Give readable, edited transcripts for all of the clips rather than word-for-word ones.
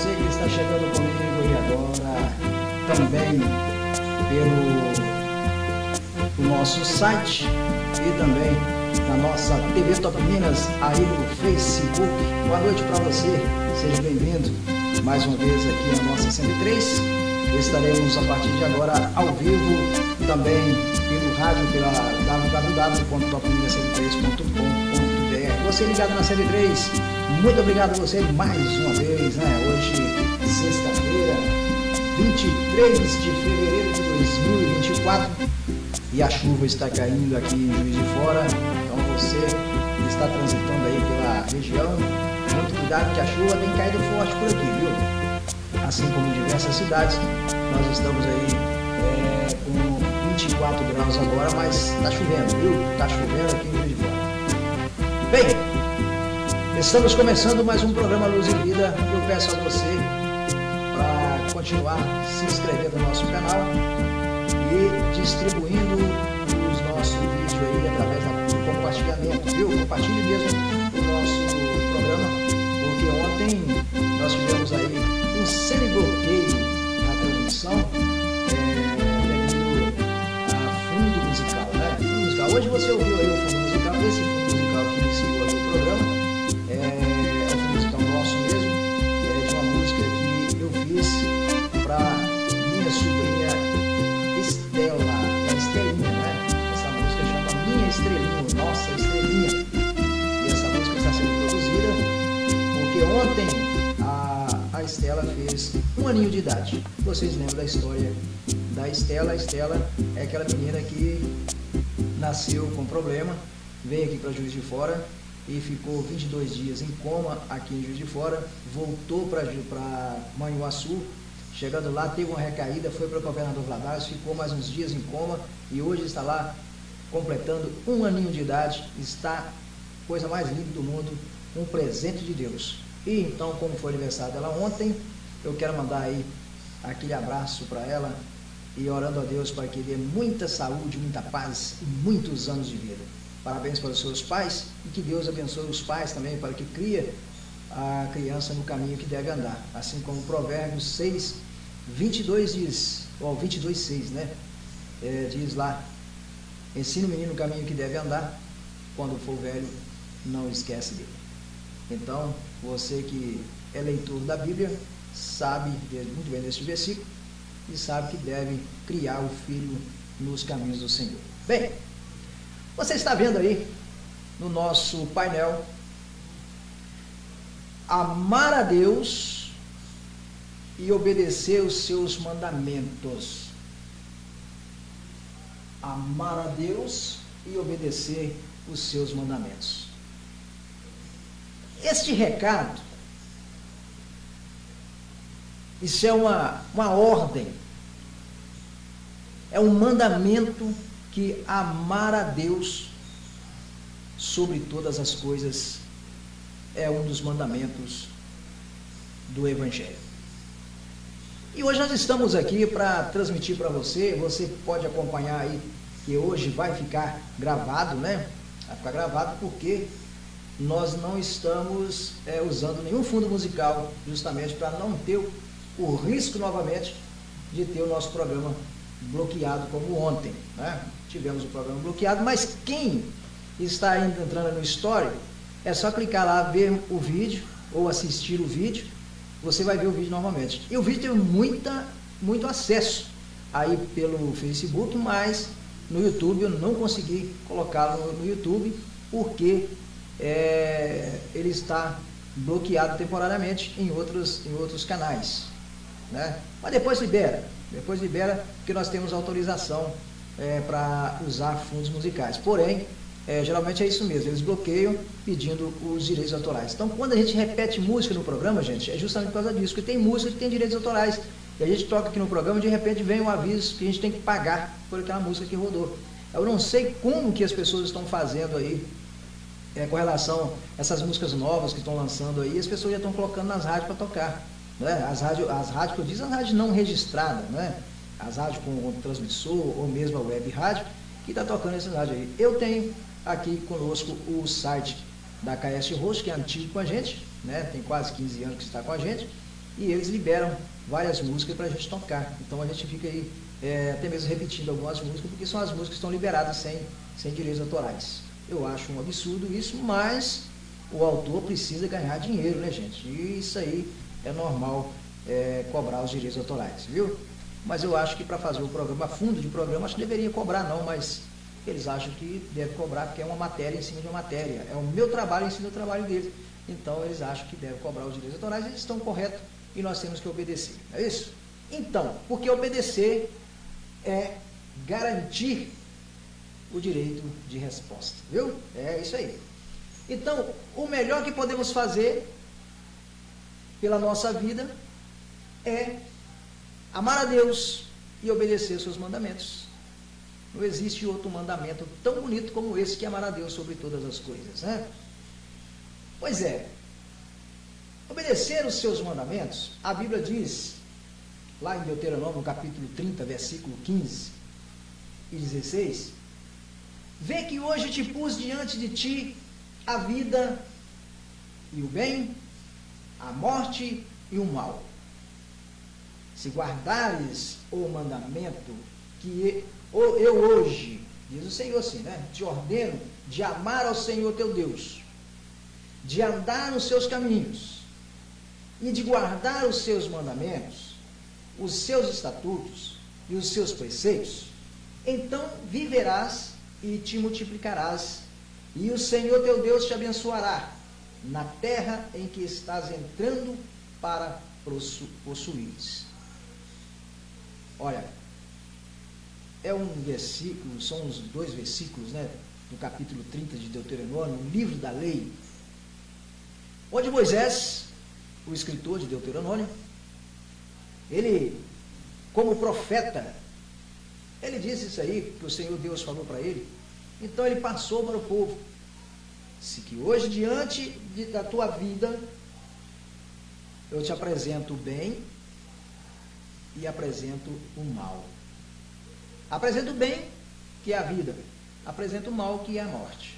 você que está chegando comigo e agora também pelo nosso site e também na nossa TV Top Minas aí no Facebook. Boa noite para você, seja bem-vindo mais uma vez aqui na nossa 103. Estaremos a partir de agora ao vivo também pelo rádio, pela www.topminas103.com.br. Você ligado na 103, muito obrigado a você mais uma vez, né? Hoje, sexta-feira, 23 de fevereiro de 2024, e a chuva está caindo aqui em Juiz de Fora. Então você que está transitando aí pela região, muito cuidado que a chuva tem caído forte por aqui, viu? Assim como em diversas cidades, nós estamos aí com 24 graus agora, mas está chovendo, viu? Está chovendo aqui em Juiz de Fora. Bem, estamos começando mais um programa Luz e Vida. Eu peço a você para continuar se inscrevendo no nosso canal e distribuindo os nossos vídeos aí através do compartilhamento, viu? Compartilhe mesmo o nosso programa, porque ontem nós tivemos aí um semi-bloqueio na transmissão devido a fundo musical, né? Fundo musical. Hoje você ouviu aí o fundo musical, esse fundo musical que iniciou aqui o programa é o fundo musical nosso mesmo, de uma música que eu fiz para minha sobrinha Estela, é a Estelinha, né? Essa música chama Minha Estrelinha, Nossa Estrelinha. E essa música está sendo produzida porque ontem a Estela fez 1 aninho de idade. Vocês lembram da história da Estela? A Estela é aquela menina que nasceu com problema, veio aqui para Juiz de Fora e ficou 22 dias em coma aqui em Juiz de Fora, voltou para Manhuaçu. Chegando lá, teve uma recaída, foi para o governador Valadares, ficou mais uns dias em coma e hoje está lá completando 1 aninho de idade. Está coisa mais linda do mundo, um presente de Deus. E então, como foi aniversário dela ontem, eu quero mandar aí aquele abraço para ela e orando a Deus para que dê muita saúde, muita paz e muitos anos de vida. Parabéns para os seus pais e que Deus abençoe os pais também para que crie a criança no caminho que deve andar. Assim como Provérbios 6, 22 diz, ou 22, 6, né? Diz lá, ensina o menino no caminho que deve andar, quando for velho, não esquece dele. Então, você que é leitor da Bíblia, sabe muito bem deste versículo e sabe que deve criar o filho nos caminhos do Senhor. Bem, você está vendo aí no nosso painel amar a Deus e obedecer os seus mandamentos. Amar a Deus e obedecer os seus mandamentos. Este recado, isso é uma ordem, é um mandamento que amar a Deus sobre todas as coisas é um dos mandamentos do Evangelho. E hoje nós estamos aqui para transmitir para você. Você pode acompanhar aí que hoje vai ficar gravado, né? Vai ficar gravado porque nós não estamos usando nenhum fundo musical, justamente para não ter o risco novamente de ter o nosso programa bloqueado como ontem, né? Tivemos o programa bloqueado, mas quem está ainda entrando no histórico, é só clicar lá, ver o vídeo ou assistir o vídeo, você vai ver o vídeo normalmente. E o vídeo tem muito acesso aí pelo Facebook, mas no YouTube eu não consegui colocá-lo no YouTube porque ele está bloqueado temporariamente em outros canais, né? Mas depois libera porque nós temos autorização para usar fundos musicais. Porém, geralmente é isso mesmo, eles bloqueiam pedindo os direitos autorais. Então, quando a gente repete música no programa, gente, é justamente por causa disso, que tem música que tem direitos autorais. E a gente toca aqui no programa e de repente vem um aviso que a gente tem que pagar por aquela música que rodou. Eu não sei como que as pessoas estão fazendo aí com relação a essas músicas novas que estão lançando aí, as pessoas já estão colocando nas rádios para tocar, né? As rádios que eu digo, as rádios não registradas, né? As rádios com transmissor ou mesmo a web rádio, que está tocando essas rádios aí. Eu tenho aqui conosco o site da KS Host, que é antigo com a gente, né? Tem quase 15 anos que está com a gente, e eles liberam várias músicas para a gente tocar. Então a gente fica aí até mesmo repetindo algumas músicas, porque são as músicas que estão liberadas sem direitos autorais. Eu acho um absurdo isso, mas o autor precisa ganhar dinheiro, né, gente? E isso aí é normal, cobrar os direitos autorais, viu? Mas eu acho que para fazer o programa, fundo de programa, acho que deveria cobrar não, mas eles acham que deve cobrar porque é uma matéria em cima de uma matéria. É o meu trabalho em cima do trabalho deles. Então eles acham que devem cobrar os direitos autorais, eles estão corretos e nós temos que obedecer. É isso? Então, porque obedecer é garantir o direito de resposta, viu? É isso aí. Então, o melhor que podemos fazer pela nossa vida é amar a Deus e obedecer aos seus mandamentos. Não existe outro mandamento tão bonito como esse, que é amar a Deus sobre todas as coisas, né? Pois é, obedecer os seus mandamentos, a Bíblia diz, lá em Deuteronômio, capítulo 30, versículo 15 e 16, vê que hoje te pus diante de ti a vida e o bem, a morte e o mal. Se guardares o mandamento que eu hoje, diz o Senhor assim, né? Te ordeno de amar ao Senhor teu Deus, de andar nos seus caminhos e de guardar os seus mandamentos, os seus estatutos e os seus preceitos, então viverás e te multiplicarás, e o Senhor teu Deus te abençoará na terra em que estás entrando para possuires. Olha, é um versículo, são os 2 versículos, né, do capítulo 30 de Deuteronômio, o livro da lei, onde Moisés, o escritor de Deuteronômio, ele, como profeta, ele disse isso aí, que o Senhor Deus falou para ele. Então ele passou para o povo, se que hoje diante da tua vida, eu te apresento o bem e apresento o mal. Apresento o bem, que é a vida, apresento o mal, que é a morte.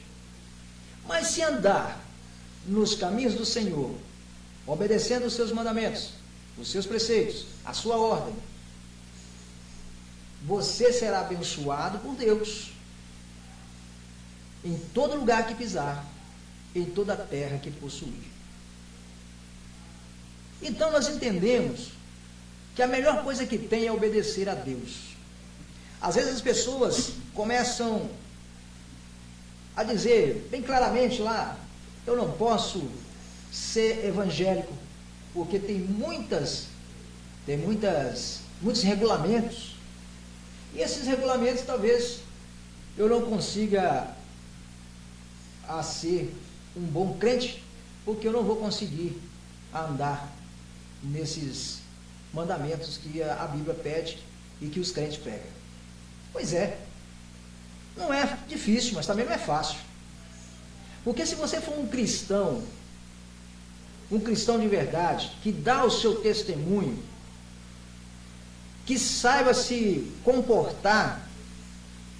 Mas se andar nos caminhos do Senhor, obedecendo os seus mandamentos, os seus preceitos, a sua ordem, você será abençoado por Deus em todo lugar que pisar, em toda a terra que possuir. Então nós entendemos que a melhor coisa que tem é obedecer a Deus. Às vezes as pessoas começam a dizer bem claramente lá, eu não posso ser evangélico, porque tem muitos regulamentos, e esses regulamentos talvez eu não consiga ser um bom crente, porque eu não vou conseguir andar nesses mandamentos que a Bíblia pede e que os crentes pregam. Pois é, não é difícil, mas também não é fácil. Porque se você for um cristão de verdade, que dá o seu testemunho, que saiba se comportar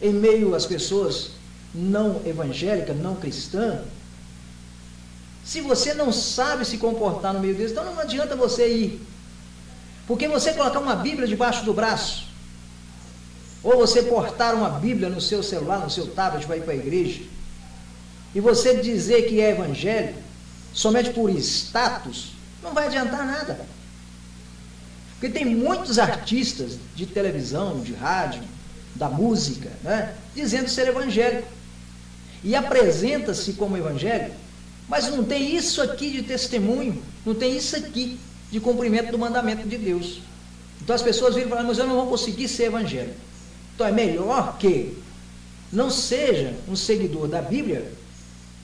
em meio às pessoas não evangélicas, não cristãs, se você não sabe se comportar no meio deles, então não adianta você ir. Porque você colocar uma Bíblia debaixo do braço, ou você portar uma Bíblia no seu celular, no seu tablet, vai ir para a igreja, e você dizer que é evangélico, somente por status, não vai adiantar nada. Porque tem muitos artistas de televisão, de rádio, da música, né, dizendo ser evangélico. E apresenta-se como evangélico, mas não tem isso aqui de testemunho, não tem isso aqui de cumprimento do mandamento de Deus. Então as pessoas viram e falam, mas eu não vou conseguir ser evangélico. Então é melhor que não seja um seguidor da Bíblia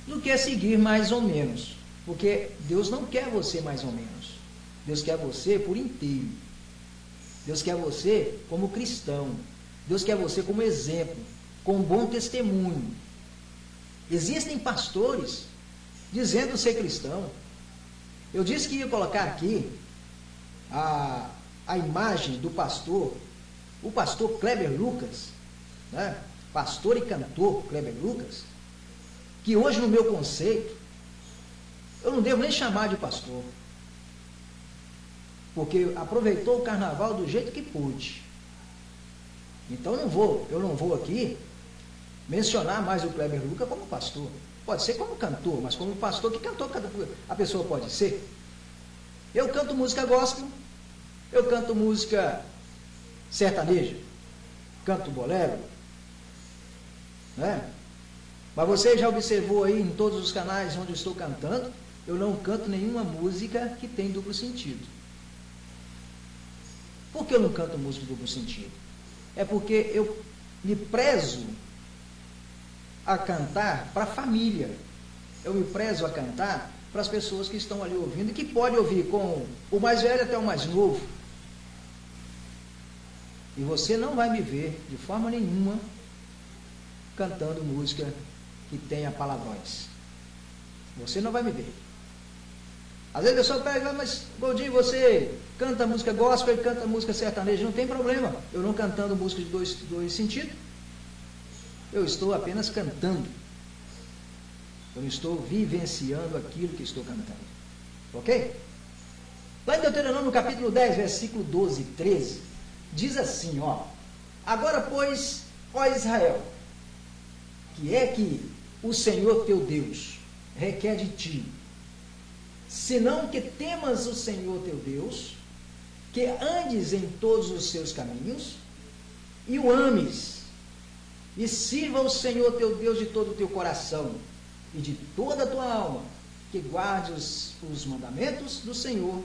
do que seguir mais ou menos. Porque Deus não quer você mais ou menos. Deus quer você por inteiro. Deus quer você como cristão. Deus quer você como exemplo, com um bom testemunho. Existem pastores dizendo ser cristão. Eu disse que ia colocar aqui a imagem do pastor, o pastor Kleber Lucas, né? Pastor e cantor Kleber Lucas, que hoje no meu conceito, eu não devo nem chamar de pastor. porque aproveitou o carnaval do jeito que pôde. Então eu não vou aqui mencionar mais o Kleber Lucas como pastor. Pode ser como cantor, mas como pastor, que cantor a pessoa pode ser? Eu canto música gospel, eu canto música sertaneja, canto bolero, né? Mas você já observou aí em todos os canais onde eu estou cantando, eu não canto nenhuma música que tem duplo sentido. Por que eu não canto música de duplo sentido? É porque eu me prezo a cantar para a família. Eu me prezo a cantar para as pessoas que estão ali ouvindo e que podem ouvir com o mais velho até o mais novo. E você não vai me ver de forma nenhuma cantando música que tenha palavrões. Você não vai me ver. Às vezes a pessoa pega, mas Goldinho, você canta música gospel e canta música sertaneja, não tem problema. Eu não cantando música de dois sentidos. Eu estou apenas cantando. Eu não estou vivenciando aquilo que estou cantando. Ok? Lá em Deuteronômio capítulo 10, versículo 12 e 13, diz assim, ó: agora, pois, ó Israel, que é que o Senhor teu Deus requer de ti, senão que temas o Senhor teu Deus, que andes em todos os seus caminhos, e o ames, e sirva o Senhor teu Deus de todo o teu coração, e de toda a tua alma, que guardes os mandamentos do Senhor,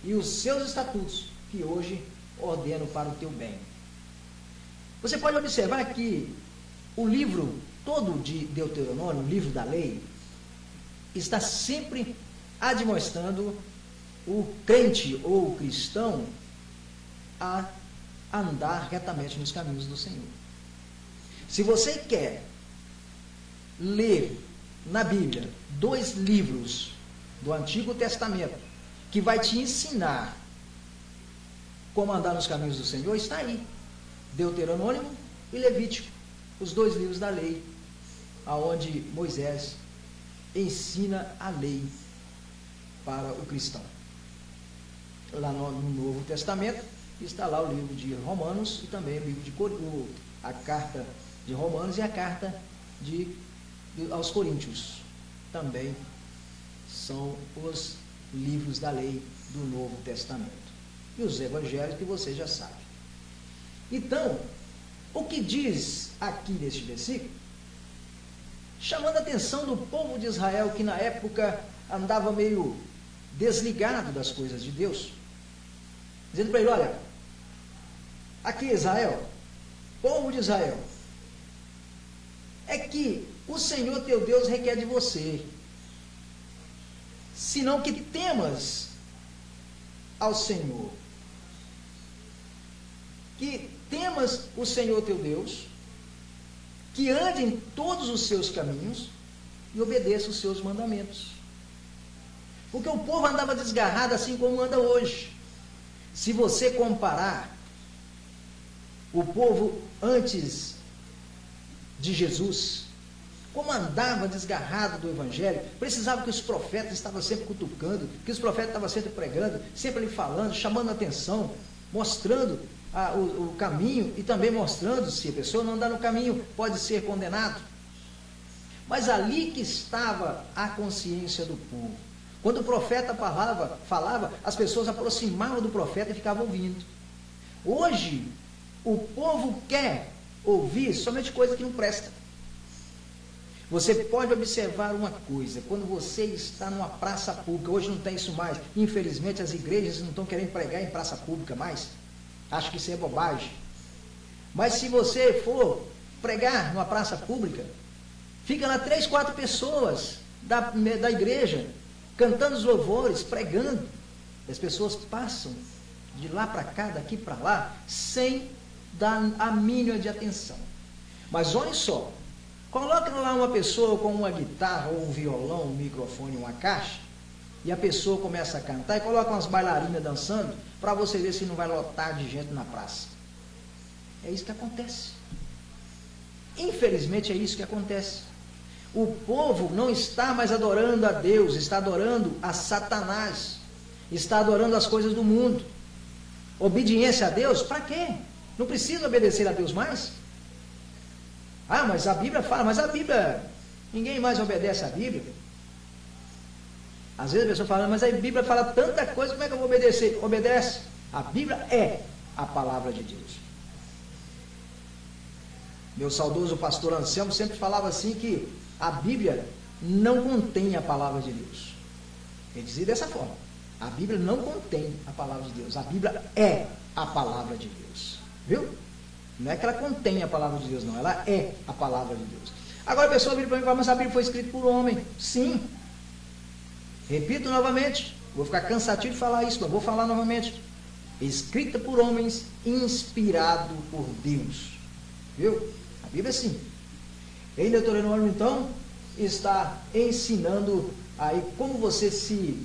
e os seus estatutos, que hoje ordeno para o teu bem. Você pode observar que o livro todo de Deuteronômio, o livro da lei, está sempre admoestando o crente ou o cristão a andar retamente nos caminhos do Senhor. Se você quer ler na Bíblia 2 livros do Antigo Testamento que vai te ensinar como andar nos caminhos do Senhor, está aí: Deuteronômio e Levítico, os 2 livros da lei, aonde Moisés ensina a lei para o cristão. Lá no Novo Testamento está lá o livro de Romanos e também o livro de a carta de Romanos e a carta aos Coríntios. Também são os livros da lei do Novo Testamento. E os evangelhos que você já sabe. Então, o que diz aqui neste versículo, chamando a atenção do povo de Israel, que na época andava meio desligado das coisas de Deus, dizendo para ele: olha, aqui Israel, povo de Israel, é que o Senhor teu Deus requer de você, senão que temas ao Senhor, que temas o Senhor teu Deus, que ande em todos os seus caminhos e obedeça os seus mandamentos. Porque o povo andava desgarrado assim como anda hoje. Se você comparar o povo antes de Jesus, como andava desgarrado do Evangelho, precisava que os profetas estavam sempre cutucando, que os profetas estavam sempre pregando, sempre ali falando, chamando a atenção, mostrando o caminho e também mostrando, se a pessoa não andar no caminho, pode ser condenado. Mas ali que estava a consciência do povo. Quando o profeta falava, as pessoas aproximavam do profeta e ficavam ouvindo. Hoje, o povo quer ouvir somente coisa que não presta. Você pode observar uma coisa: quando você está numa praça pública, hoje não tem isso mais, infelizmente as igrejas não estão querendo pregar em praça pública mais, acho que isso é bobagem. Mas se você for pregar numa praça pública, fica lá 3, 4 pessoas da igreja, cantando os louvores, pregando. As pessoas passam de lá para cá, daqui para lá, sem dar a mínima de atenção. Mas olha só, coloca lá uma pessoa com uma guitarra, ou um violão, um microfone, uma caixa, e a pessoa começa a cantar e coloca umas bailarinas dançando, para você ver se não vai lotar de gente na praça. É isso que acontece. Infelizmente é isso que acontece. O povo não está mais adorando a Deus, está adorando a Satanás. está adorando as coisas do mundo. Obediência a Deus, para quê? Não precisa obedecer a Deus mais? Ah, mas a Bíblia fala, mas a Bíblia, ninguém mais obedece a Bíblia. Às vezes a pessoa fala, mas a Bíblia fala tanta coisa, como é que eu vou obedecer? Obedece. A Bíblia é a palavra de Deus. Meu saudoso pastor Anselmo sempre falava assim que a Bíblia não contém a palavra de Deus. Ele dizia dessa forma: a Bíblia não contém a palavra de Deus, a Bíblia é a palavra de Deus. Viu? Não é que ela contém a palavra de Deus, não, ela é a palavra de Deus. Agora a pessoa vira para mim e fala, mas a Bíblia foi escrita por homem. Sim. Repito novamente, vou ficar cansativo de falar isso, mas vou falar novamente. Escrita por homens, inspirado por Deus. Viu? A Bíblia é sim. Em Deuteronômio, então, está ensinando aí como você se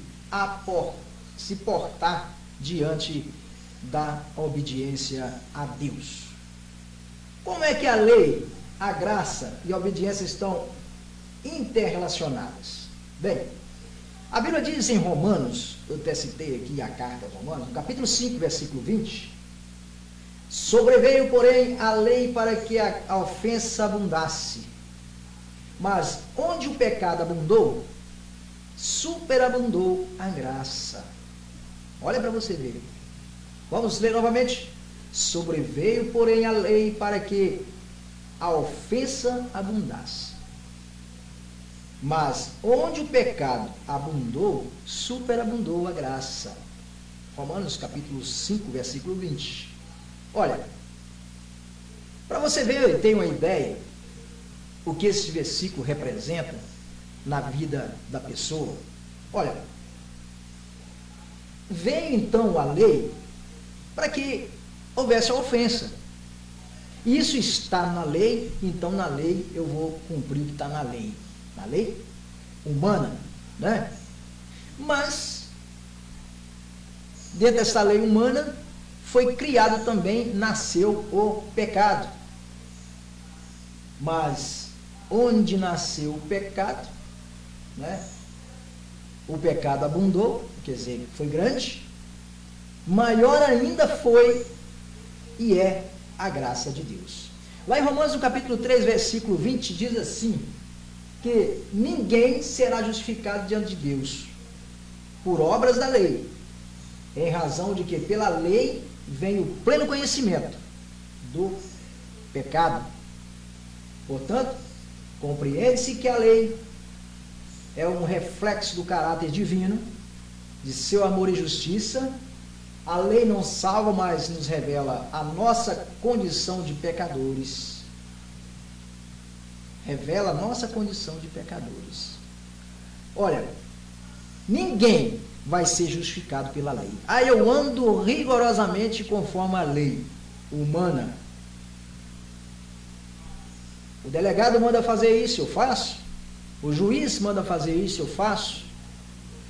portar diante da obediência a Deus. Como é que a lei, a graça e a obediência estão interrelacionadas? Bem, a Bíblia diz em Romanos, eu até citei aqui a carta de Romanos, no capítulo 5, versículo 20, sobreveio, porém, a lei para que a ofensa abundasse. Mas onde o pecado abundou, superabundou a graça. Olha para você ver. Vamos ler novamente. Sobreveio, porém, a lei para que a ofensa abundasse. Mas onde o pecado abundou, superabundou a graça. Romanos capítulo 5, versículo 20. Olha, para você ver e ter uma ideia o que esse versículo representa na vida da pessoa. Olha, veio então a lei para que houvesse a ofensa. Isso está na lei, então na lei eu vou cumprir o que está na lei. Na lei humana, né? Mas, dentro dessa lei humana, foi criado também, nasceu o pecado. Mas, onde nasceu o pecado, né? O pecado abundou, quer dizer, foi grande, maior ainda foi e é a graça de Deus. Lá em Romanos, no capítulo 3, versículo 20, diz assim, que ninguém será justificado diante de Deus por obras da lei, em razão de que pela lei vem o pleno conhecimento do pecado. Portanto, compreende-se que a lei é um reflexo do caráter divino, de seu amor e justiça. A lei não salva, mas nos revela a nossa condição de pecadores. Revela a nossa condição de pecadores. Olha, ninguém vai ser justificado pela lei. Aí eu ando rigorosamente conforme a lei humana. O delegado manda fazer isso, eu faço. O juiz manda fazer isso, eu faço.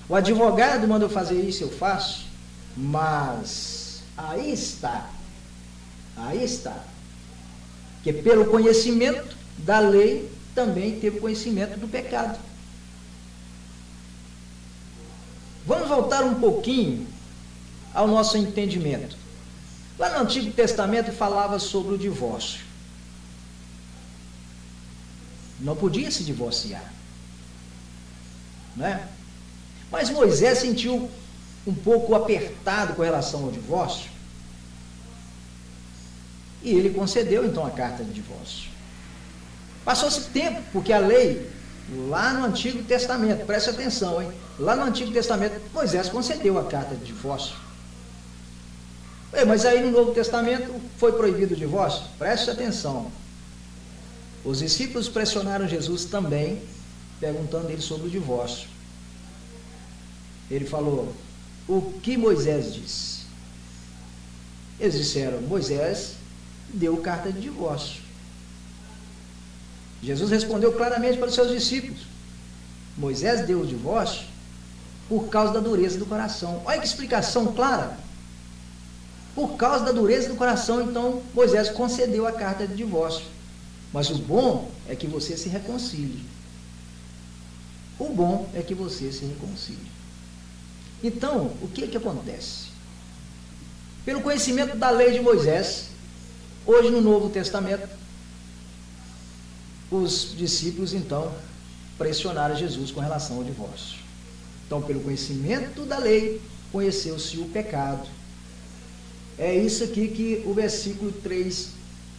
O advogado manda fazer isso, eu faço. Mas aí está, que pelo conhecimento da lei também teve conhecimento do pecado. Vamos voltar um pouquinho ao nosso entendimento. Lá no Antigo Testamento falava sobre o divórcio. Não podia se divorciar, né? Mas Moisés sentiu um pouco apertado com relação ao divórcio, e ele concedeu então a carta de divórcio. Passou-se tempo, porque a lei, lá no Antigo Testamento, preste atenção, hein? Lá no Antigo Testamento, Moisés concedeu a carta de divórcio. Mas aí no Novo Testamento foi proibido o divórcio? Preste atenção. Os discípulos pressionaram Jesus também, perguntando ele sobre o divórcio. Ele falou, o que Moisés disse? Eles disseram, Moisés deu carta de divórcio. Jesus respondeu claramente para os seus discípulos, Moisés deu o divórcio por causa da dureza do coração. Olha que explicação clara. Por causa da dureza do coração, então, Moisés concedeu a carta de divórcio. Mas o bom é que você se reconcilie. O bom é que você se reconcilie. Então, o que acontece? Pelo conhecimento da lei de Moisés, hoje no Novo Testamento, os discípulos, então, pressionaram Jesus com relação ao divórcio. Então, pelo conhecimento da lei, conheceu-se o pecado. É isso aqui que o versículo 3,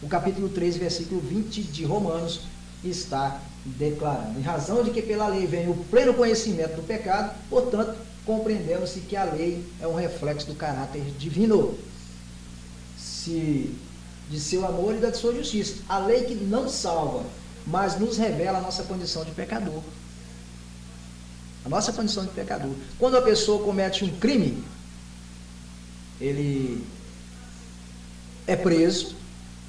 o capítulo 3, versículo 20 de Romanos, está declarando. Em razão de que pela lei vem o pleno conhecimento do pecado, portanto, compreendemos-se que a lei é um reflexo do caráter divino, de seu amor e da sua justiça. A lei que não salva, mas nos revela a nossa condição de pecador. A nossa condição de pecador. Quando a pessoa comete um crime, ele é preso,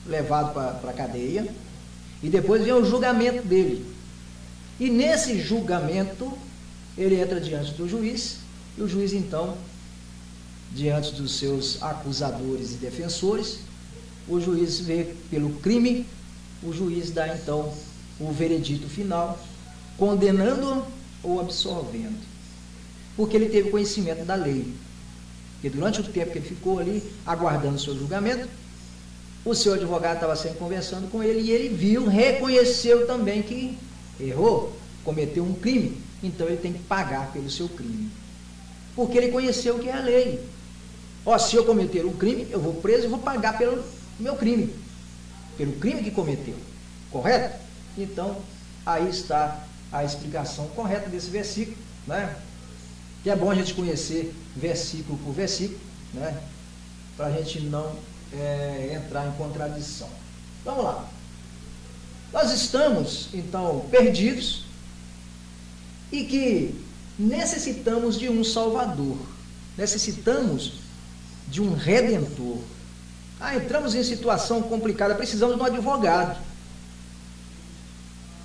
levado para a cadeia, e depois vem o julgamento dele. E nesse julgamento, ele entra diante do juiz, e o juiz, então, diante dos seus acusadores e defensores, o juiz vê pelo crime, o juiz dá, então, o veredito final, condenando ou absolvendo. Porque ele teve conhecimento da lei. Porque durante o tempo que ele ficou ali, aguardando o seu julgamento, o seu advogado estava sempre conversando com ele, e ele viu, reconheceu também que errou, cometeu um crime, então ele tem que pagar pelo seu crime. Porque ele conheceu o que é a lei. Se eu cometer um crime, eu vou preso e vou pagar pelo meu crime, pelo crime que cometeu. Correto? Então, aí está a explicação correta desse versículo, né? Que é bom a gente conhecer versículo por versículo, né? Para a gente não entrar em contradição. Vamos lá. Nós estamos, então, perdidos e que necessitamos de um Salvador, necessitamos de um Redentor. Entramos em situação complicada, precisamos de um advogado.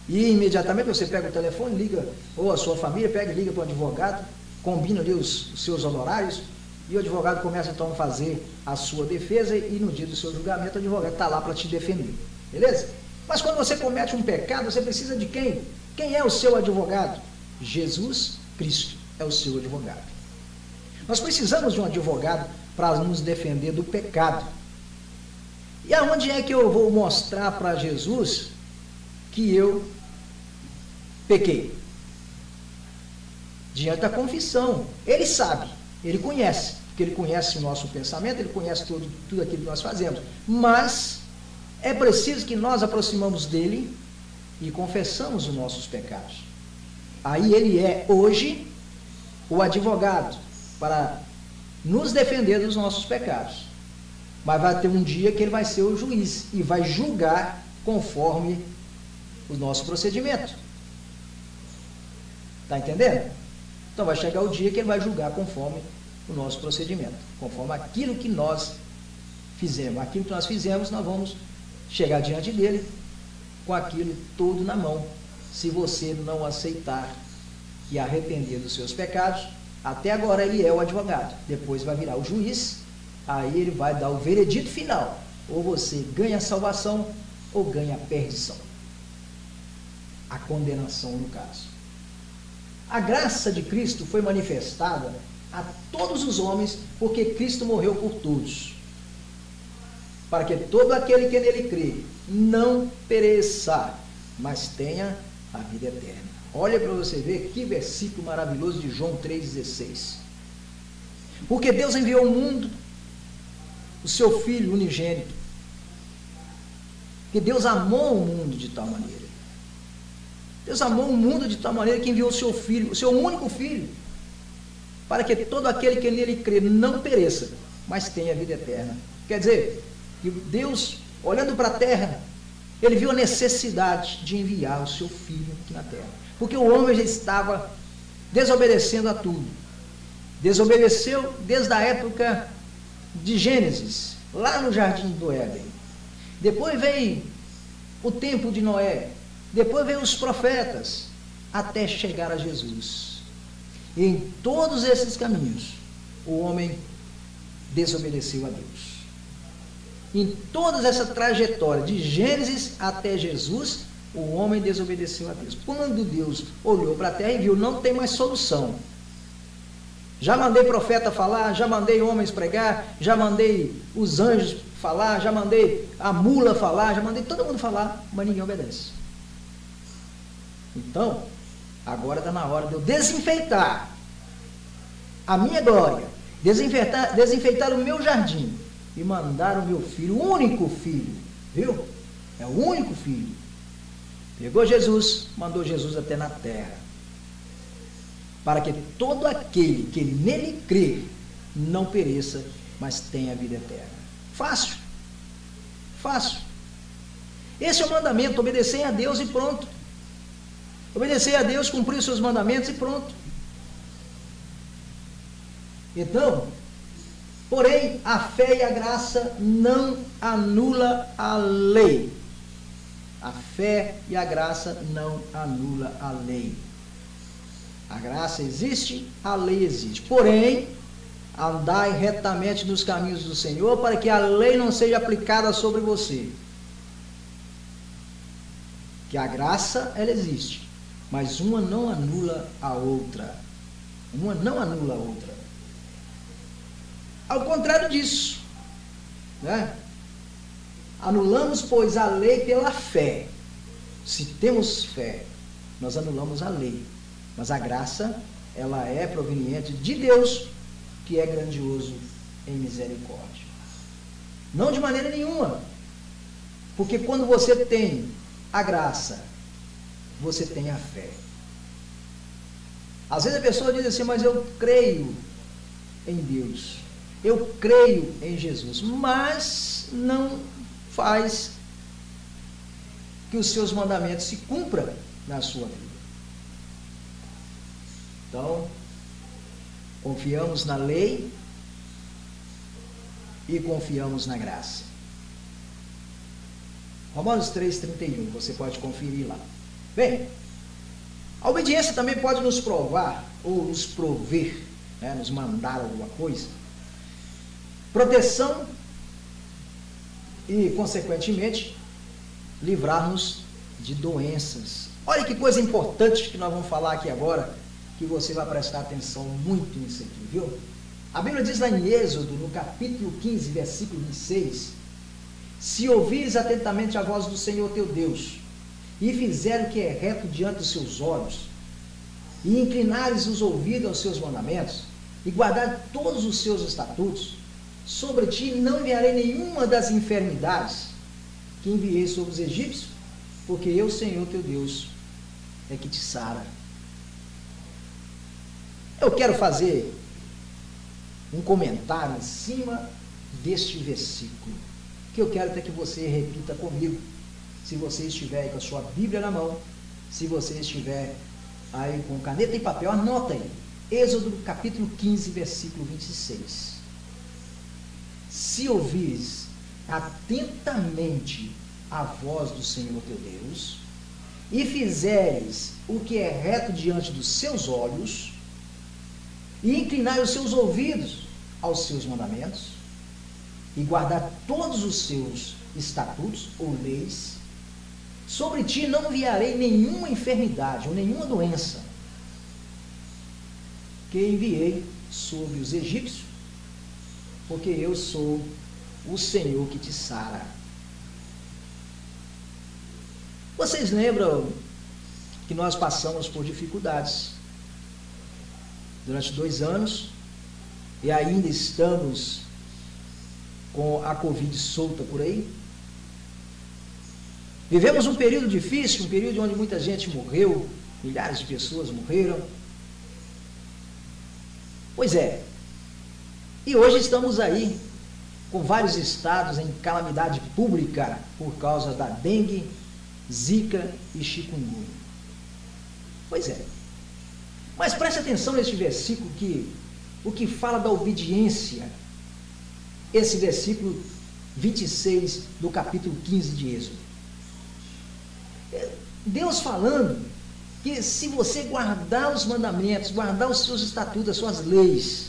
E imediatamente você pega o telefone, liga, ou a sua família pega e liga para o advogado, combina ali os seus honorários, e o advogado começa então a fazer a sua defesa, e no dia do seu julgamento o advogado está lá para te defender. Beleza? Mas quando você comete um pecado, você precisa de quem? Quem é o seu advogado? Jesus Cristo é o seu advogado. Nós precisamos de um advogado para nos defender do pecado. E aonde é que eu vou mostrar para Jesus que eu pequei? Diante da confissão. Ele sabe, ele conhece, porque ele conhece o nosso pensamento, ele conhece tudo aquilo que nós fazemos. Mas é preciso que nós aproximamos dele e confessamos os nossos pecados. Aí ele é hoje o advogado para nos defender dos nossos pecados. Mas vai ter um dia que ele vai ser o juiz e vai julgar conforme o nosso procedimento. Está entendendo? Então vai chegar o dia que ele vai julgar conforme o nosso procedimento, conforme aquilo que nós fizemos. Aquilo que nós fizemos, nós vamos chegar diante dele com aquilo todo na mão. Se você não aceitar e arrepender dos seus pecados, até agora ele é o advogado, depois vai virar o juiz, aí ele vai dar o veredito final. Ou você ganha a salvação, ou ganha a perdição. A condenação, no caso. A graça de Cristo foi manifestada a todos os homens, porque Cristo morreu por todos, para que todo aquele que nele crê não pereça, mas tenha a vida eterna. Olha para você ver que versículo maravilhoso de João 3,16. Porque Deus enviou ao mundo o seu Filho unigênito. Porque Deus amou o mundo de tal maneira. Deus amou o mundo de tal maneira que enviou o seu Filho, o seu único Filho, para que todo aquele que nele crê não pereça, mas tenha vida eterna. Quer dizer, que Deus, olhando para a terra, ele viu a necessidade de enviar o seu Filho aqui na terra. Porque o homem já estava desobedecendo a tudo. Desobedeceu desde a época de Gênesis, lá no jardim do Éden. Depois veio o tempo de Noé. Depois veio os profetas, até chegar a Jesus. E em todos esses caminhos, o homem desobedeceu a Deus. Em toda essa trajetória, de Gênesis até Jesus, o homem desobedeceu a Deus. Quando Deus olhou para a terra e viu, não tem mais solução. Já mandei profeta falar, já mandei homens pregar, já mandei os anjos falar, já mandei a mula falar, já mandei todo mundo falar, mas ninguém obedece. Então, agora está na hora de eu desenfeitar a minha glória, desenfeitar o meu jardim e mandar o meu filho, o único filho, viu? É o único filho. Pegou Jesus, mandou Jesus até na terra, para que todo aquele que nele crê não pereça, mas tenha a vida eterna. Fácil. Fácil. Esse é o mandamento, obedecer a Deus e pronto. Obedecer a Deus, cumprir os seus mandamentos e pronto. Então, porém, a fé e a graça não anula a lei. A fé e a graça não anula a lei. A graça existe, a lei existe. Porém, andai retamente nos caminhos do Senhor, para que a lei não seja aplicada sobre você. Que a graça, ela existe, mas uma não anula a outra. Uma não anula a outra. Ao contrário disso, né? Anulamos, pois, a lei pela fé. Se temos fé, nós anulamos a lei. Mas a graça, ela é proveniente de Deus, que é grandioso em misericórdia. Não de maneira nenhuma. Porque quando você tem a graça, você tem a fé. Às vezes a pessoa diz assim, mas eu creio em Deus. Eu creio em Jesus. Mas não faz que os seus mandamentos se cumpram na sua vida. Então, confiamos na lei e confiamos na graça. Romanos 3,31, você pode conferir lá. Bem, a obediência também pode nos provar, ou nos prover, né, nos mandar alguma coisa. Proteção e, consequentemente, livrar-nos de doenças. Olha que coisa importante que nós vamos falar aqui agora, que você vai prestar atenção muito nisso aqui, viu? A Bíblia diz lá em Êxodo, no capítulo 15, versículo 26, se ouvires atentamente a voz do Senhor teu Deus, e fizer o que é reto diante dos seus olhos, e inclinares os ouvidos aos seus mandamentos, e guardar todos os seus estatutos, sobre ti não enviarei nenhuma das enfermidades que enviei sobre os egípcios, porque eu, Senhor teu Deus, é que te sara. Eu quero fazer um comentário em cima deste versículo, que eu quero até que você repita comigo, se você estiver aí com a sua Bíblia na mão, se você estiver aí com caneta e papel, anota aí, Êxodo capítulo 15, versículo 26. Se ouvires atentamente a voz do Senhor teu Deus, e fizeres o que é reto diante dos seus olhos, e inclinar os seus ouvidos aos seus mandamentos, e guardar todos os seus estatutos ou leis, sobre ti não enviarei nenhuma enfermidade ou nenhuma doença que enviei sobre os egípcios, porque eu sou o Senhor que te sara. Vocês lembram que nós passamos por dificuldades durante 2 anos e ainda estamos com a Covid solta por aí? Vivemos um período difícil, um período onde muita gente morreu, milhares de pessoas morreram. Pois é, e hoje estamos aí com vários estados em calamidade pública por causa da dengue, zika e chikungunya. Pois é. Mas preste atenção neste versículo, o que fala da obediência. Esse versículo 26 do capítulo 15 de Êxodo. Deus falando que se você guardar os mandamentos, guardar os seus estatutos, as suas leis,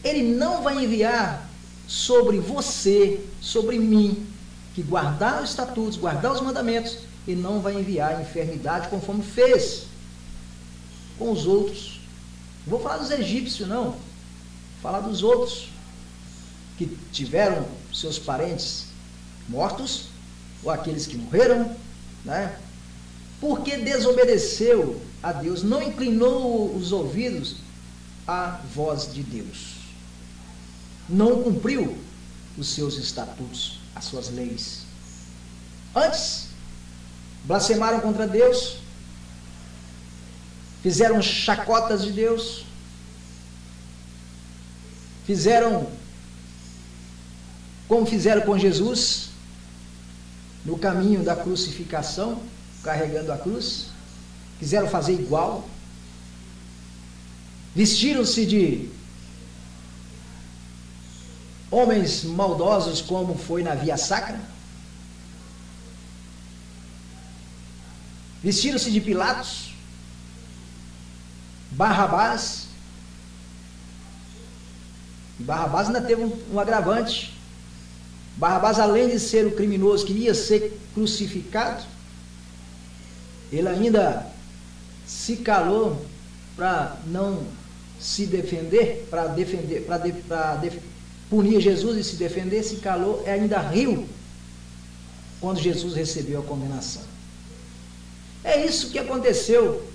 Ele não vai enviar sobre você, sobre mim, que guardar os estatutos, guardar os mandamentos, e não vai enviar enfermidade conforme fez com os outros. Não vou falar dos egípcios, não. Vou falar dos outros que tiveram seus parentes mortos, ou aqueles que morreram, né? Porque desobedeceu a Deus, não inclinou os ouvidos à voz de Deus. Não cumpriu os seus estatutos, as suas leis. Antes, blasfemaram contra Deus, fizeram chacotas de Deus, fizeram como fizeram com Jesus, no caminho da crucificação, carregando a cruz, quiseram fazer igual, vestiram-se de homens maldosos, como foi na Via Sacra, vestiram-se de Pilatos, Barrabás. Barrabás ainda teve um agravante. Barrabás, além de ser o criminoso que ia ser crucificado, ele ainda se calou para não se defender, para punir Jesus e se defender, se calou e ainda riu quando Jesus recebeu a condenação. É isso que aconteceu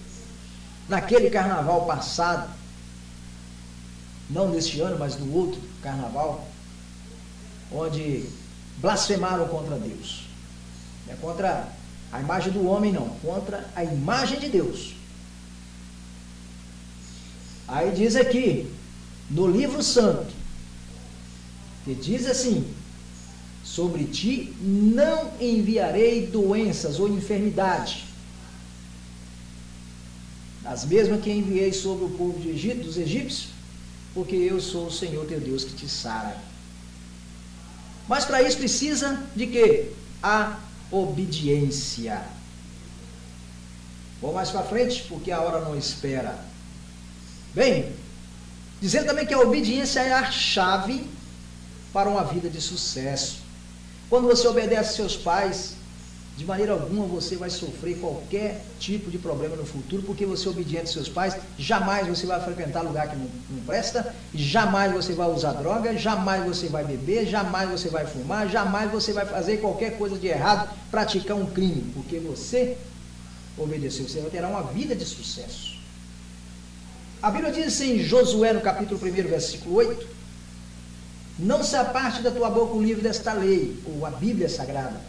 naquele carnaval passado, não deste ano, mas no outro carnaval, onde blasfemaram contra Deus. Não é contra a imagem do homem, não, contra a imagem de Deus. Aí diz aqui, no livro santo, que diz assim: sobre ti não enviarei doenças ou enfermidade, as mesmas que enviei sobre o povo de Egito, dos egípcios, porque eu sou o Senhor teu Deus que te sara. Mas para isso precisa de quê? A obediência. Vou mais para frente, porque a hora não espera. Bem, dizendo também que a obediência é a chave para uma vida de sucesso. Quando você obedece aos seus pais, de maneira alguma você vai sofrer qualquer tipo de problema no futuro, porque você é obediente aos seus pais. Jamais você vai frequentar lugar que não presta, jamais você vai usar droga, jamais você vai beber, jamais você vai fumar, jamais você vai fazer qualquer coisa de errado, praticar um crime, porque você obedeceu. Você terá uma vida de sucesso. A Bíblia diz em Josué, no capítulo 1, versículo 8: não se aparte da tua boca o livro desta lei, ou a Bíblia Sagrada,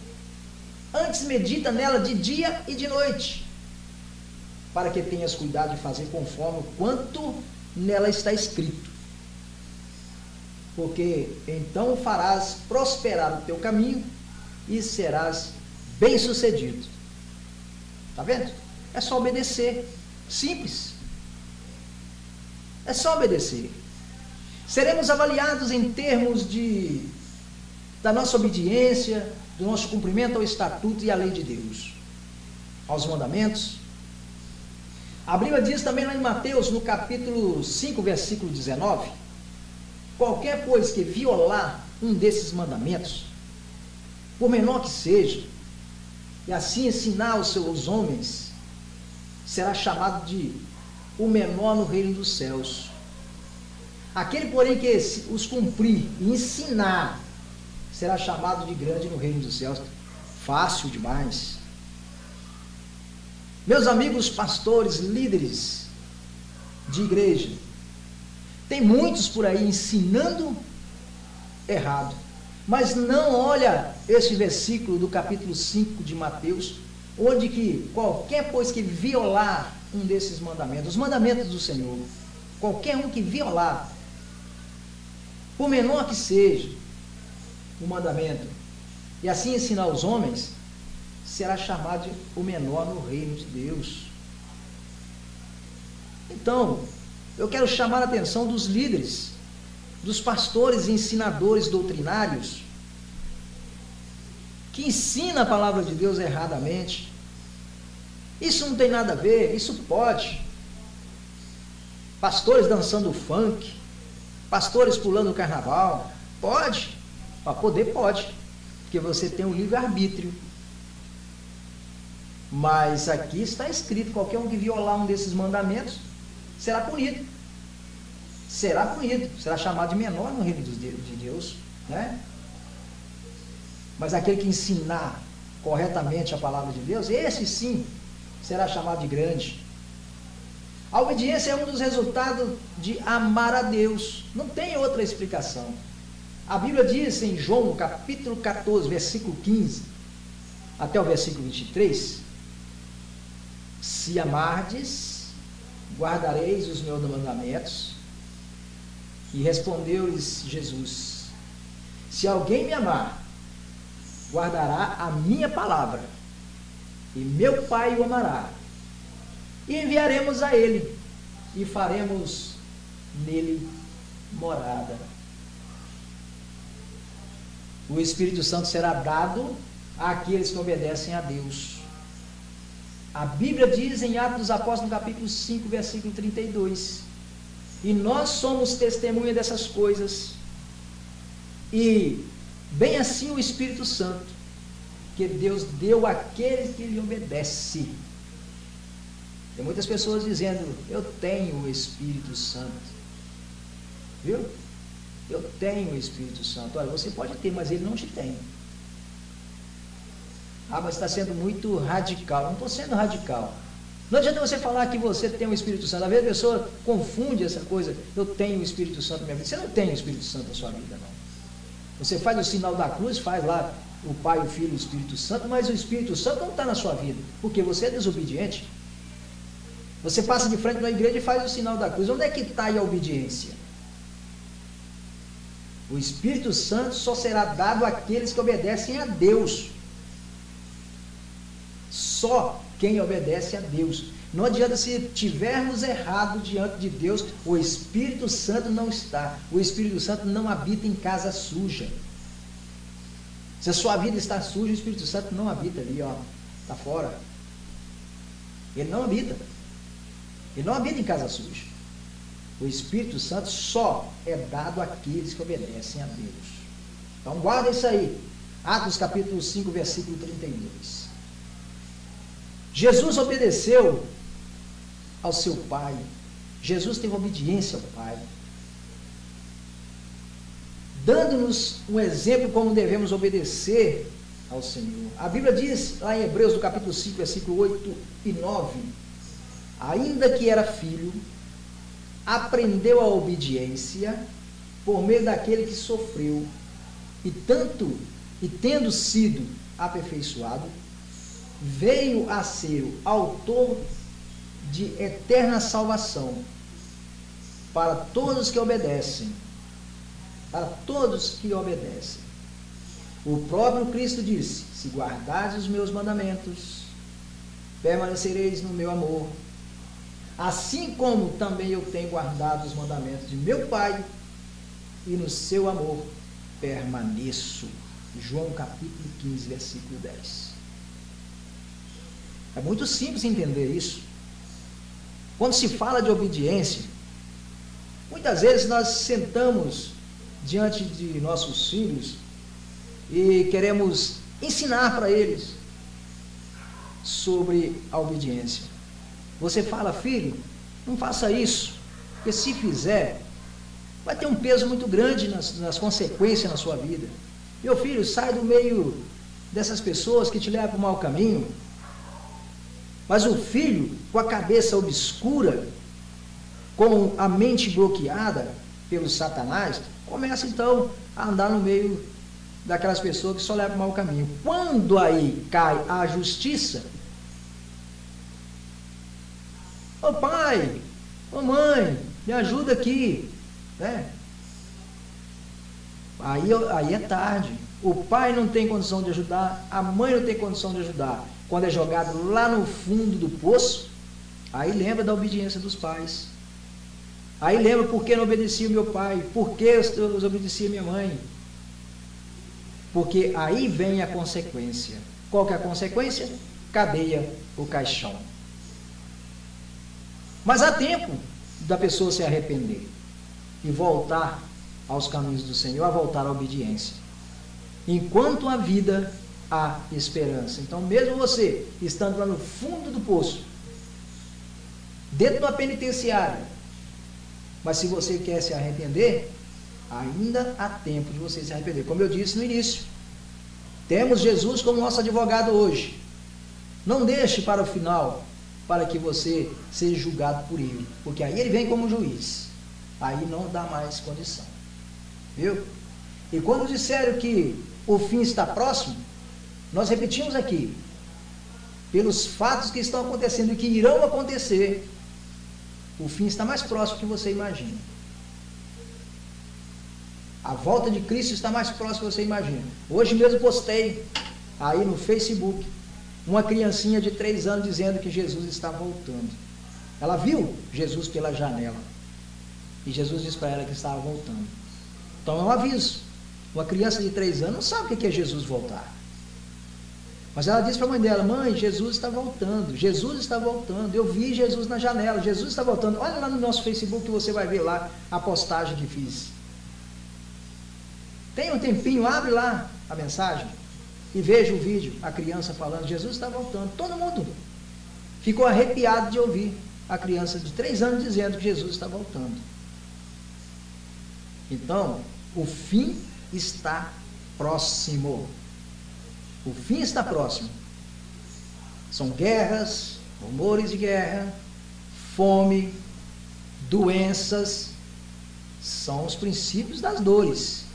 antes medita nela de dia e de noite, para que tenhas cuidado de fazer conforme o quanto nela está escrito, porque então farás prosperar o teu caminho e serás bem-sucedido. Está vendo? É só obedecer, simples. É só obedecer. Seremos avaliados em termos da nossa obediência, do nosso cumprimento ao estatuto e à lei de Deus, aos mandamentos. A Bíblia diz também lá em Mateus, no capítulo 5, versículo 19: qualquer, pois, que violar um desses mandamentos, por menor que seja, e assim ensinar aos seus homens, será chamado de o menor no reino dos céus. Aquele, porém, que os cumprir e ensinar, será chamado de grande no reino dos céus. Fácil demais. Meus amigos pastores, líderes de igreja, tem muitos por aí ensinando errado, mas não olha esse versículo do capítulo 5 de Mateus, onde que qualquer, pois, que violar um desses mandamentos, os mandamentos do Senhor, qualquer um que violar, por menor que seja o mandamento, e assim ensinar os homens, será chamado de o menor no reino de Deus. Então, eu quero chamar a atenção dos líderes, dos pastores e ensinadores doutrinários, que ensinam a palavra de Deus erradamente. Isso não tem nada a ver, isso pode. Pastores dançando funk, pastores pulando o carnaval, pode. Para poder, pode, porque você tem um livre-arbítrio. Mas aqui está escrito: qualquer um que violar um desses mandamentos será punido. será punido, será chamado de menor no reino de Deus, né? Mas aquele que ensinar corretamente a palavra de Deus, esse sim será chamado de grande. A obediência é um dos resultados de amar a Deus, não tem outra explicação. A Bíblia diz em João, no capítulo 14, versículo 15, até o versículo 23, se amardes, guardareis os meus mandamentos. E respondeu-lhes Jesus, se alguém me amar, guardará a minha palavra, e meu Pai o amará, e enviaremos a ele, e faremos nele morada. O Espírito Santo será dado àqueles que obedecem a Deus. A Bíblia diz em Atos dos Apóstolos, no capítulo 5, versículo 32, e nós somos testemunha dessas coisas, e bem assim o Espírito Santo, que Deus deu àqueles que lhe obedecem. Tem muitas pessoas dizendo, eu tenho o Espírito Santo, viu? Eu tenho o Espírito Santo. Olha, você pode ter, mas ele não te tem. Ah, mas está sendo muito radical. Não estou sendo radical. Não adianta você falar que você tem o Espírito Santo. Às vezes a pessoa confunde essa coisa. Eu tenho o Espírito Santo na minha vida. Você não tem o Espírito Santo na sua vida, não. Você faz o sinal da cruz, faz lá o Pai, o Filho e o Espírito Santo, mas o Espírito Santo não está na sua vida, porque você é desobediente. Você passa de frente na igreja e faz o sinal da cruz. Onde é que está a obediência? O Espírito Santo só será dado àqueles que obedecem a Deus. Só quem obedece a Deus. Não adianta se tivermos errado diante de Deus, o Espírito Santo não está. O Espírito Santo não habita em casa suja. Se a sua vida está suja, o Espírito Santo não habita ali, ó, está fora. Ele não habita. Ele não habita em casa suja. O Espírito Santo só é dado àqueles que obedecem a Deus. Então guarda isso aí. Atos capítulo 5, versículo 32. Jesus obedeceu ao seu Pai. Jesus teve obediência ao Pai, dando-nos um exemplo como devemos obedecer ao Senhor. A Bíblia diz lá em Hebreus, no capítulo 5, versículo 8 e 9, ainda que era filho, aprendeu a obediência por meio daquele que sofreu, e tendo sido aperfeiçoado, veio a ser o autor de eterna salvação para todos que obedecem. Para todos que obedecem. O próprio Cristo disse, se guardardes os meus mandamentos, permanecereis no meu amor, assim como também eu tenho guardado os mandamentos de meu Pai, e no seu amor permaneço. João capítulo 15, versículo 10. É muito simples entender isso. Quando se fala de obediência, muitas vezes nós sentamos diante de nossos filhos e queremos ensinar para eles sobre a obediência. Você fala, filho, não faça isso, porque se fizer, vai ter um peso muito grande nas consequências na sua vida. Meu filho, sai do meio dessas pessoas que te levam para o mau caminho. Mas o filho, com a cabeça obscura, com a mente bloqueada pelo Satanás, começa então a andar no meio daquelas pessoas que só levam para o mau caminho. Quando aí cai a justiça, ô pai, ô mãe, me ajuda aqui, né? Aí é tarde. O pai não tem condição de ajudar, a mãe não tem condição de ajudar. Quando é jogado lá no fundo do poço, aí lembra da obediência dos pais. Aí lembra por que não obedecia o meu pai, por que eu obedecia a minha mãe. Porque aí vem a consequência. Qual que é a consequência? Cadeia o caixão. Mas há tempo da pessoa se arrepender e voltar aos caminhos do Senhor, a voltar à obediência. Enquanto a vida há esperança. Então, mesmo você estando lá no fundo do poço, dentro da penitenciária, Mas se você quer se arrepender, ainda há tempo de você se arrepender. Como eu disse no início, temos Jesus como nosso advogado hoje. Não deixe para o final, para que você seja julgado por ele, porque aí ele vem como juiz. Aí não dá mais condição. Viu? E quando disseram que o fim está próximo, nós repetimos aqui, pelos fatos que estão acontecendo e que irão acontecer, o fim está mais próximo do que você imagina. A volta de Cristo está mais próxima do que você imagina. Hoje mesmo postei aí no Facebook uma criancinha de 3 anos dizendo que Jesus está voltando. Ela viu Jesus pela janela e Jesus disse para ela que estava voltando. Então é um aviso. Uma criança de 3 anos não sabe o que é Jesus voltar. Mas ela disse para a mãe dela: mãe, Jesus está voltando, Jesus está voltando, eu vi Jesus na janela, Jesus está voltando. Olha lá no nosso Facebook que você vai ver lá a postagem que fiz. Tem um tempinho, abre lá a mensagem e veja o vídeo, a criança falando, Jesus está voltando. Todo mundo ficou arrepiado de ouvir a criança de 3 anos dizendo que Jesus está voltando. Então, o fim está próximo. O fim está próximo. São guerras, rumores de guerra, fome, doenças, são os princípios das dores.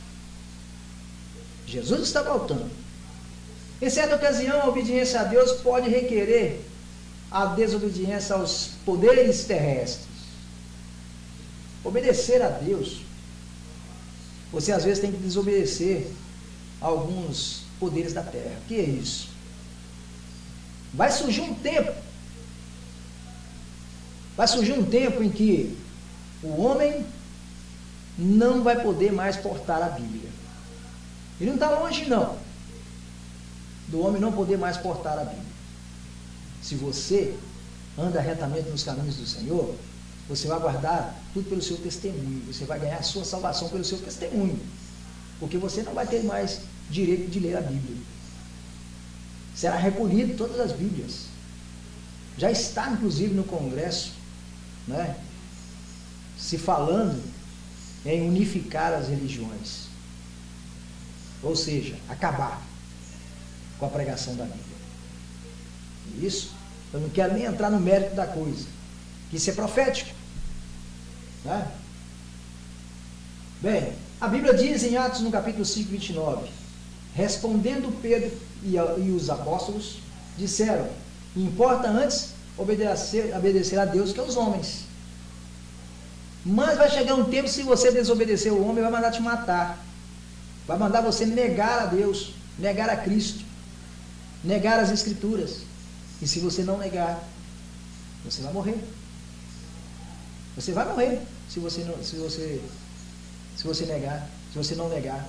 Jesus está voltando. Em certa ocasião, a obediência a Deus pode requerer a desobediência aos poderes terrestres. Obedecer a Deus, você às vezes tem que desobedecer a alguns poderes da terra. O que é isso? Vai surgir um tempo em que o homem não vai poder mais portar a Bíblia. Ele não está longe não, do homem não poder mais portar a Bíblia. Se você anda retamente nos caminhos do Senhor, você vai guardar tudo pelo seu testemunho, você vai ganhar a sua salvação pelo seu testemunho, porque você não vai ter mais direito de ler a Bíblia. Será recolhido todas as Bíblias. Já está inclusive no Congresso, né, se falando em unificar as religiões, ou seja, acabar com a pregação da Bíblia. Isso, eu não quero nem entrar no mérito da coisa, que isso é profético, né? Bem, a Bíblia diz em Atos no capítulo 5, 29, respondendo Pedro e os apóstolos, disseram: importa antes obedecer a Deus que aos homens. Mas vai chegar um tempo, se você desobedecer o homem, vai mandar te matar. Vai mandar você negar a Deus, negar a Cristo, negar as Escrituras. E se você não negar, você vai morrer. Você vai morrer se você negar, se você não negar.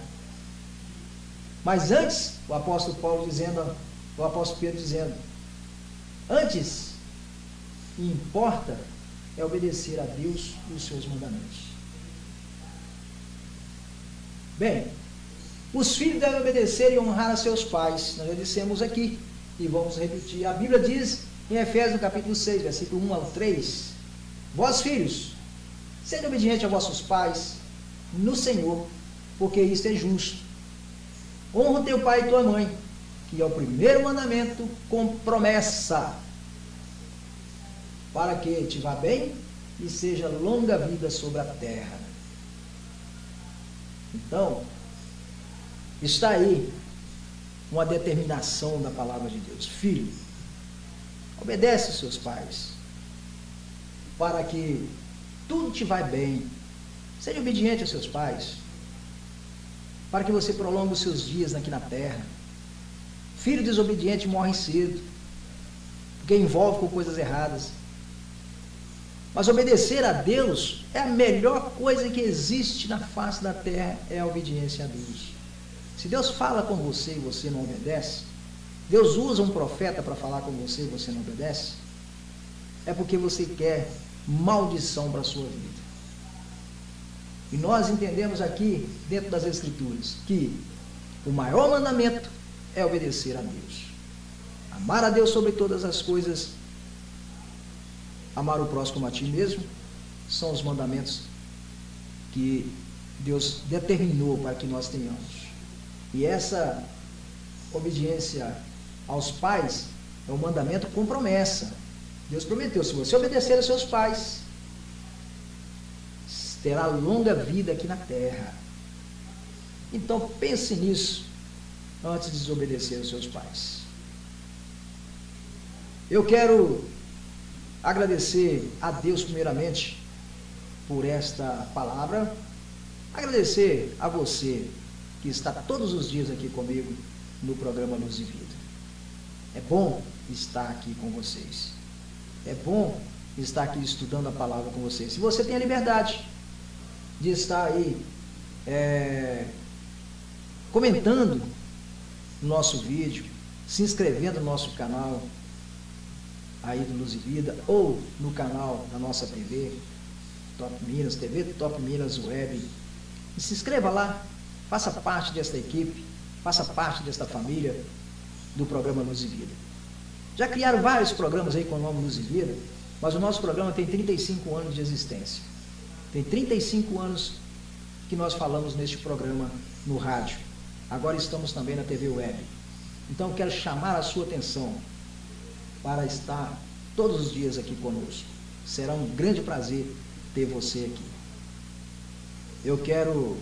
Mas antes, o apóstolo Pedro dizendo, antes, importa é obedecer a Deus e os seus mandamentos. Bem, os filhos devem obedecer e honrar a seus pais. Nós já dissemos aqui e vamos repetir. A Bíblia diz em Efésios capítulo 6, versículo 1 ao 3, vós filhos, sede obedientes a vossos pais no Senhor, porque isto é justo. Honra teu pai e tua mãe, que é o primeiro mandamento com promessa, para que te vá bem e seja longa vida sobre a terra. Então, está aí uma determinação da palavra de Deus. Filho, obedece aos seus pais, para que tudo te vá bem. Seja obediente aos seus pais, para que você prolongue os seus dias aqui na terra. Filho desobediente morre cedo, porque envolve com coisas erradas. Mas obedecer a Deus é a melhor coisa que existe na face da terra, é a obediência a Deus. Se Deus fala com você e você não obedece, Deus usa um profeta para falar com você e você não obedece, é porque você quer maldição para a sua vida. E nós entendemos aqui, dentro das Escrituras, que o maior mandamento é obedecer a Deus. Amar a Deus sobre todas as coisas, amar o próximo como a ti mesmo, são os mandamentos que Deus determinou para que nós tenhamos. E essa obediência aos pais é um mandamento com promessa. Deus prometeu, se você obedecer aos seus pais, terá longa vida aqui na terra. Então pense nisso antes de desobedecer aos seus pais. Eu quero agradecer a Deus primeiramente por esta palavra, agradecer a você que está todos os dias aqui comigo no programa Luz e Vida. É bom estar aqui com vocês. É bom estar aqui estudando a palavra com vocês. Se você tem a liberdade de estar aí comentando o nosso vídeo, se inscrevendo no nosso canal aí do Luz e Vida, ou no canal da nossa TV, Top Minas, TV Top Minas Web, e se inscreva lá, faça parte desta equipe, faça parte desta família do programa Luz e Vida. Já criaram vários programas aí com o nome Luz e Vida, mas o nosso programa tem 35 anos de existência. Tem 35 anos que nós falamos neste programa no rádio. Agora estamos também na TV Web. Então eu quero chamar a sua atenção para estar todos os dias aqui conosco. Será um grande prazer ter você aqui. Eu quero,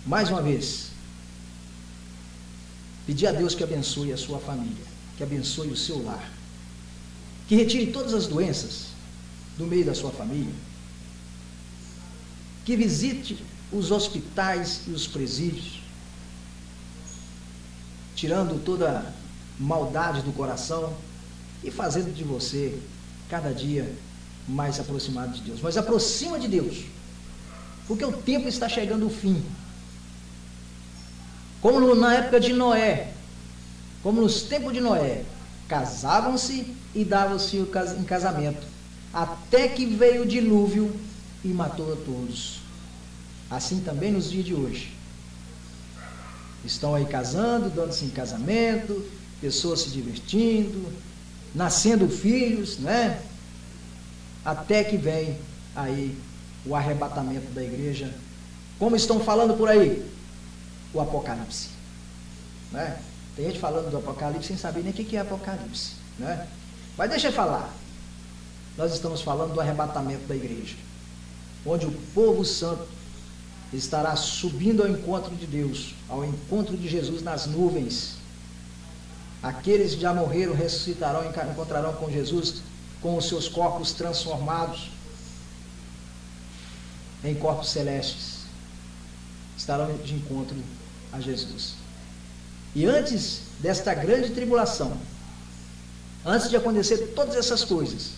mais uma vez, pedir a Deus que abençoe a sua família, que abençoe o seu lar, que retire todas as doenças do meio da sua família, que visite os hospitais e os presídios, tirando toda maldade do coração e fazendo de você cada dia mais aproximado de Deus. Mas aproxima de Deus, porque o tempo está chegando ao fim. Como na época de Noé, como nos tempos de Noé, casavam-se e davam-se em casamento, até que veio o dilúvio e matou a todos. Assim também nos dias de hoje. Estão aí casando, dando-se em casamento, pessoas se divertindo, nascendo filhos, né? Até que vem aí o arrebatamento da igreja. Como estão falando por aí? O Apocalipse, né? Tem gente falando do Apocalipse sem saber nem o que é Apocalipse, né? Mas deixa eu falar. Nós estamos falando do arrebatamento da igreja, onde o povo santo estará subindo ao encontro de Deus, ao encontro de Jesus nas nuvens. Aqueles que já morreram ressuscitarão, encontrarão com Jesus, com os seus corpos transformados em corpos celestes. Estarão de encontro a Jesus. E antes desta grande tribulação, antes de acontecer todas essas coisas,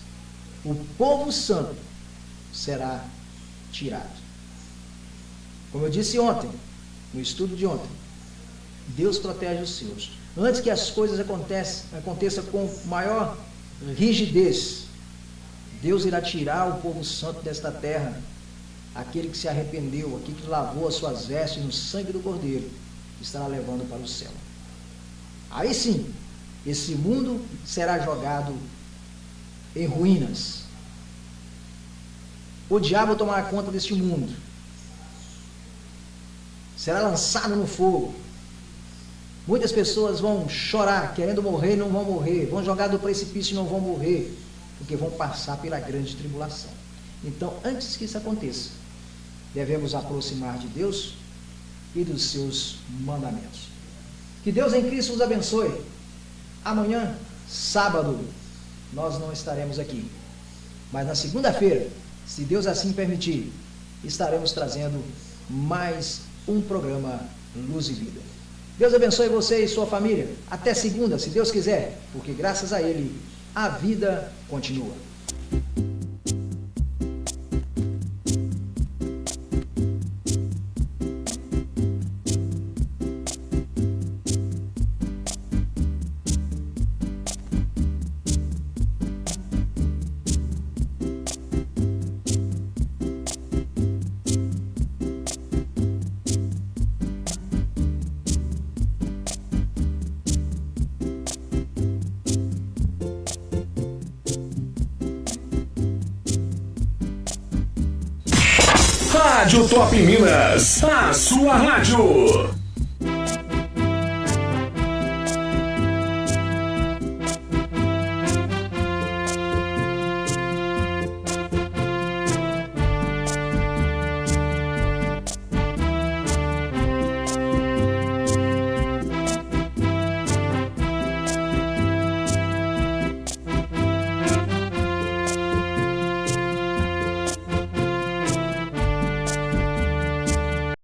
o povo santo será tirado. Como eu disse ontem, no estudo de ontem, Deus protege os seus. Antes que as coisas aconteçam com maior rigidez, Deus irá tirar o povo santo desta terra, aquele que se arrependeu, aquele que lavou as suas vestes no sangue do Cordeiro, estará levando para o céu. Aí sim, esse mundo será jogado em ruínas. O diabo tomará conta deste mundo. Será lançado no fogo. Muitas pessoas vão chorar, querendo morrer e não vão morrer. Vão jogar do precipício e não vão morrer, porque vão passar pela grande tribulação. Então, antes que isso aconteça, devemos aproximar de Deus e dos seus mandamentos. Que Deus em Cristo os abençoe. Amanhã, sábado, nós não estaremos aqui. Mas na segunda-feira, se Deus assim permitir, estaremos trazendo mais um programa Luz e Vida. Deus abençoe você e sua família. Até segunda, se Deus quiser, porque graças a Ele, a vida continua. Rádio Top Minas, a sua rádio.